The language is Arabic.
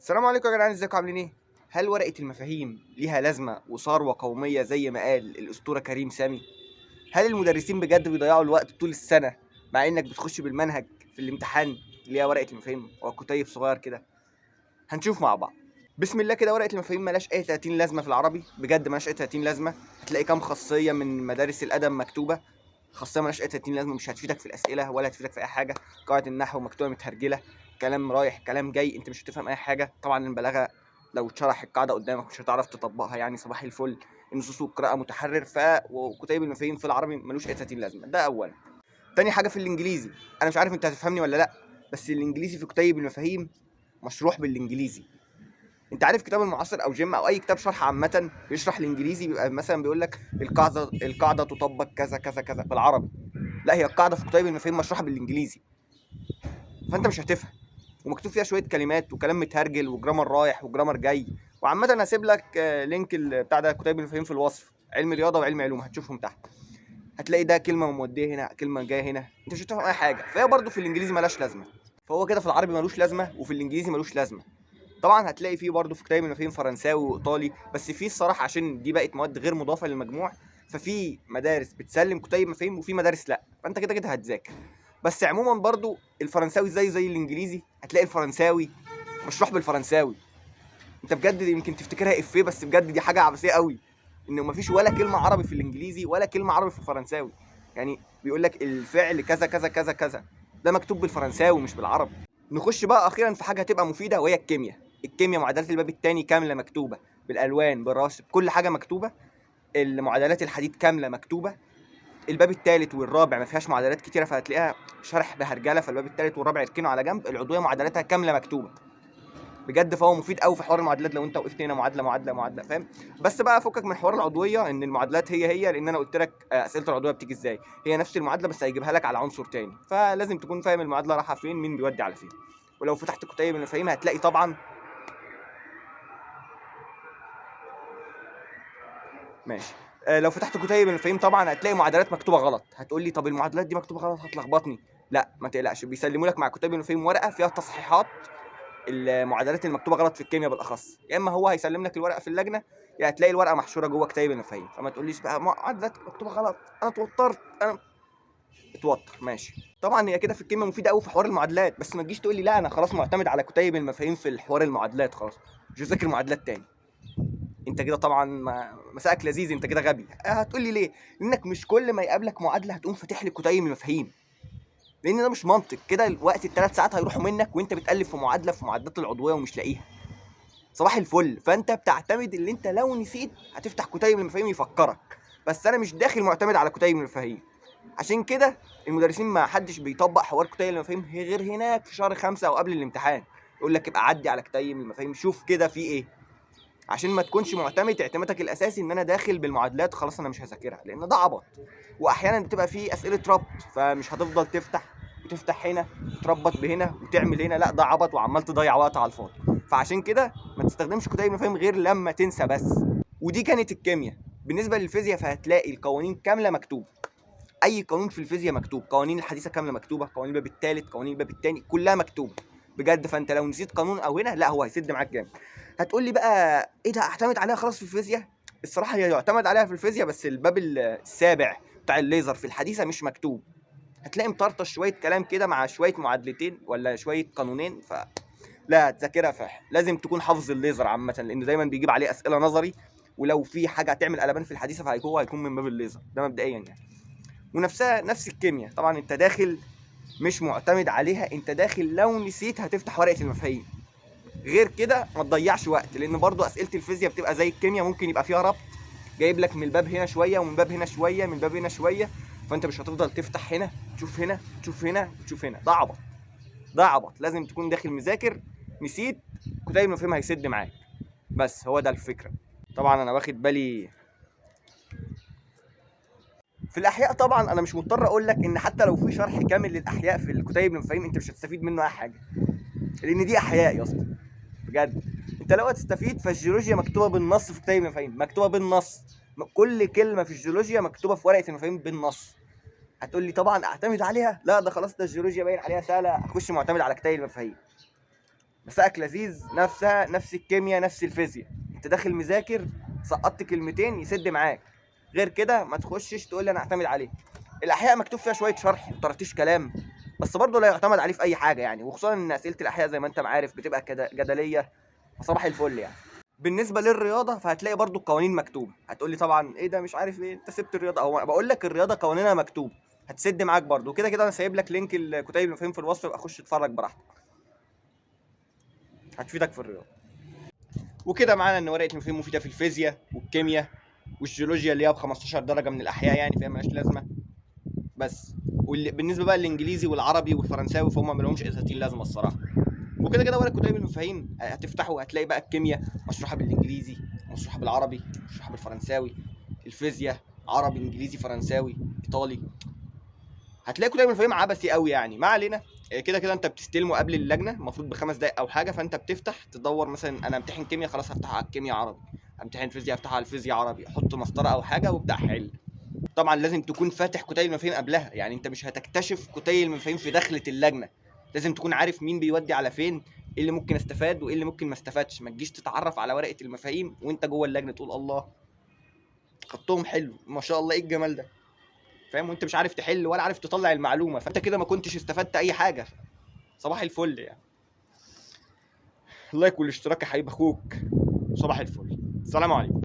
السلام عليكم يا جدعان، ازيكم عاملين ايه؟ هل ورقة المفاهيم ليها لازمة وثروة قومية زي ما قال الأسطورة كريم سامي؟ هل المدرسين بجد بيضيعوا الوقت طول السنة مع إنك بتخش بالمنهج في الامتحان اللي هي ورقة المفاهيم أو كتيب صغير كده؟ هنشوف مع بعض. بسم الله كده. ورقة المفاهيم ملاش أي 30 لازمة في العربي، بجد ملاش أي 30 لازمة. هتلاقي كام خاصية من مدارس الأدب مكتوبة، خاصية ملاش أي 30 لازمة، مش هتفيدك في الأسئلة ولا هتفيدك في أي حاجة. قواعد النحو مكتوبة متهرجلة، كلام رايح كلام جاي، أنت مش هتفهم أي حاجة. طبعا البلاغة لو اتشرح القاعدة قدامك مش هتعرف تطبقها، يعني صباح الفل. النصوص والقراءة متحرر، وكتيب المفاهيم في العربي ملوش أي 30 لازمة، ده أولا. تاني حاجة في الإنجليزي، أنا مش عارف أنت هتفهمني ولا لأ، بس الإنجليزي في كتيب المفاهيم مشروح بالإنجليزي. انت عارف كتاب المعاصر او جيم او اي كتاب شرح عامه بيشرح الانجليزي بيبقى مثلا بيقول لك القاعده تطبق كذا كذا كذا بالعربي، لا هي القاعده في كتيب المفاهيم مشروحه بالانجليزي، فانت مش هتفهم، ومكتوب فيها شويه كلمات وكلام متهرجل وجرامر رايح وجرامر جاي. وعامه انا هسيب لك لينك بتاع ده كتيب المفاهيم في الوصف، علم رياضه وعلم علوم، هتشوفهم تحت. هتلاقي ده كلمه موديه هنا كلمه جايه هنا، انت مش هتفهم اي حاجه، فهي برضو في الانجليزي ملهاش لازمه. فهو كده في العربي ملوش لازمه وفي الانجليزي ملوش لازمه. طبعا هتلاقي فيه برضه في كتاب المفاهيم فرنساوي وايطالي، بس فيه الصراحه عشان دي بقت مواد غير مضافه للمجموع، ففي مدارس بتسلم كتيب مفاهيم وفي مدارس لا، فانت كده كده هتذاكر. بس عموما برضه الفرنساوي زي الانجليزي، هتلاقي الفرنساوي مشروح بالفرنساوي. انت بجد يمكن تفتكرها افيه، بس بجد دي حاجه عبثيه قوي، انه مفيش ولا كلمه عربي في الانجليزي ولا كلمه عربي في الفرنساوي. يعني بيقول لك الفعل كذا كذا كذا كذا، ده مكتوب بالفرنساوي مش بالعربي. نخش بقى اخيرا في حاجه هتبقى مفيده وهي الكيمياء. الكيمياء معادلات الباب الثاني كامله مكتوبه بالالوان بالراسب، كل حاجه مكتوبه. المعادلات الحديد كامله مكتوبه. الباب الثالث والرابع ما فيهاش معادلات كتيره، فهتلاقيها شرح بهرجله، فالباب الثالث والرابع يركنوا على جنب. العضويه معادلاتها كامله مكتوبه بجد، فهو مفيد قوي في حوار المعادلات لو انت وقفت هنا معادله معادله معادله، فاهم؟ بس بقى فكك من حوار العضويه، ان المعادلات هي لان انا قلت لك اسئله العضويه بتيجي ازاي، هي نفس المعادله بس هيجيبها لك على عنصر تاني، فلازم تكون فاهم المعادله رايحه فين، مين بيودي على فين. ولو فتحت كتيب المفاهيم هتلاقي طبعا، ماشي، لو فتحت كتيب المفاهيم طبعا هتلاقي معادلات مكتوبه غلط. هتقول لي طب المعادلات دي مكتوبه غلط هتلخبطني. لا ما تقلقش، بيسلموا لك مع كتيب المفاهيم ورقه فيها تصحيحات المعادلات المكتوبه غلط في الكيمياء بالاخص، يا اما هو هيسلم لك الورقه في اللجنه، يا هتلاقي الورقه محشوره جوه كتيب المفاهيم. فما تقوليش بقى معادلات مكتوبه غلط، انا اتوترت، انا اتوتر. ماشي، طبعا هي كده في الكيمياء مفيده قوي في حوار المعادلات، بس ما تجيش تقول لي لا انا خلاص معتمد على كتيب المفاهيم في الحوار المعادلات، خلاص مش هذاكر معادلات تاني. انت كده طبعا مساك لذيذ، انت كده غبي. هتقول لي ليه؟ لانك مش كل ما يقابلك معادله هتقوم فاتح لي كتيب المفاهيم، لان ده مش منطق كده. الوقت الثلاث ساعات هيروحوا منك وانت بتالف في معادله في معادلات العضويه ومش لاقيها، صباح الفل. فانت بتعتمد اللي انت لو نسيت هتفتح كتيب المفاهيم يفكرك، بس انا مش داخل معتمد على كتيب المفاهيم. عشان كده المدرسين ما حدش بيطبق حوار كتيب المفاهيم غير هناك في شهر 5 او قبل الامتحان، يقول لك ابقى عدي على كتيب المفاهيم شوف كده في ايه، عشان ما تكونش معتمد اعتمادك الاساسي ان انا داخل بالمعادلات خلاص انا مش هذاكرها، لان ده عبط. واحيانا بتبقى فيه اسئله ربط، فمش هتفضل تفتح وتفتح هنا وتربط بهنا وتعمل هنا، لا ده عبط وعمال تضيع وقت على الفاضي. فعشان كده ما تستخدمش كتيب المفاهيم غير لما تنسى بس. ودي كانت الكيمياء. بالنسبه للفيزياء فهتلاقي القوانين كامله مكتوبه، اي قانون في الفيزياء مكتوب، قوانين الحديثه كامله مكتوبه، قوانين الباب الثالث قوانين الباب الثاني كلها مكتوبه بجد. فانت لو نسيت قانون او هنا لا هو هيسد معاك جامد. هتقول لي بقى ايه ده اعتمد عليها خلاص في الفيزياء؟ الصراحه هي يعتمد عليها في الفيزياء، بس الباب السابع بتاع الليزر في الحديثه مش مكتوب، هتلاقي مطرطش شويه كلام كده مع شويه معادلتين ولا شويه قانونين، لا هتذاكرها. لازم تكون حافظ الليزر عامه، لانه دايما بيجيب عليه اسئله نظري، ولو في حاجه هتعمل قلبان في الحديثه فهيكون من باب الليزر ده مبدئيا يعني. ونفسها نفس الكيمياء طبعا، انت داخل مش معتمد عليها، انت داخل لو نسيت هتفتح ورقه المفاهيم، غير كده ما تضيعش وقت، لان برضو اسئله الفيزياء بتبقى زي الكيمياء ممكن يبقى فيها ربط، جايب لك من الباب هنا شويه ومن باب هنا شويه من باب هنا شويه، فانت مش هتفضل تفتح هنا تشوف هنا تشوف هنا تشوف هنا، ده عبط، ده عبط. لازم تكون داخل مذاكر، نسيت كتيب المفاهيم هيسد معاك، بس هو ده الفكره. طبعا انا واخد بالي في الاحياء، طبعا انا مش مضطر اقول لك ان حتى لو في شرح كامل للاحياء في الكتيب المفاهيم انت مش هتستفيد منه اي حاجه، لان دي احياء يا اسطى بجد. انت لو هتستفيد فالجيولوجيا مكتوبه بالنص في كتيب المفاهيم، مكتوبه بالنص، كل كلمه في الجيولوجيا مكتوبه في ورقه المفاهيم بالنص. هتقول لي طبعا اعتمد عليها، لا ده خلاص ده الجيولوجيا باين عليها سهله اخش معتمد على كتيب المفاهيم. مسائك لذيذ، نفسها نفس الكيمياء نفس الفيزياء، انت داخل مذاكر سقطت كلمتين يسد معاك، غير كده ما تخشش تقول لي انا اعتمد عليه. الاحياء مكتوب فيها شويه شرح وطرطيش كلام، بس برضه لا يعتمد عليه في اي حاجه يعني، وخصوصا ان اسئله الاحياء زي ما انت عارف بتبقى كده جدليه، صباح الفل يعني. بالنسبه للرياضه فهتلاقي برضو القوانين مكتوبه، هتقول لي طبعا ايه ده مش عارف ايه انت سبت الرياضه، اهو بقول لك الرياضه قوانينها مكتوبه هتسد معاك برضو، وكده كده انا سايب لك لينك الكتيب المفاهيم في الوصف، يبقى خش اتفرج براحتك، هتفيدك في الرياضه. وكده معانا ان ورقه المفاهيم مفيده في الفيزياء والكيمياء والجيولوجيا اللي هي ب 15 درجه من الاحياء يعني، فهي مالهاش لازمه بس. بالنسبه بقى للانجليزي والعربي والفرنساوي فهم ما لهمش 30 لازمه الصراحه. وكده كده ورق كتيب المفاهيم هتفتحه هتلاقي بقى الكيمياء مشروحه بالانجليزي، مشروحه بالعربي، مشروحه بالفرنساوي، الفيزياء عربي انجليزي فرنساوي ايطالي، هتلاقي كتيب المفاهيم عبثي قوي يعني. ما علينا، كده كده انت بتستلمه قبل اللجنه المفروض ب5 دقايق او حاجه، فانت بتفتح تدور مثلا انا امتحن كيمياء خلاص هفتحه على الكيمياء عربي، امتحن فيزياء افتحه على الفيزياء عربي، احط مسطره او حاجه وابدا حل. طبعا لازم تكون فاتح كتيب المفاهيم قبلها، يعني انت مش هتكتشف كتيب المفاهيم في دخلة اللجنه، لازم تكون عارف مين بيودي على فين، ايه اللي ممكن استفاد وايه اللي ممكن ما استفادش، ما تجيش تتعرف على ورقه المفاهيم وانت جوه اللجنه تقول الله خطهم حلو ما شاء الله ايه الجمال ده، فاهم، وانت مش عارف تحل ولا عارف تطلع المعلومه، فانت كده ما كنتش استفدت اي حاجه. صباح الفل يعني. اللايك والاشتراك يا حبيب اخوك، صباح الفل، السلام عليكم.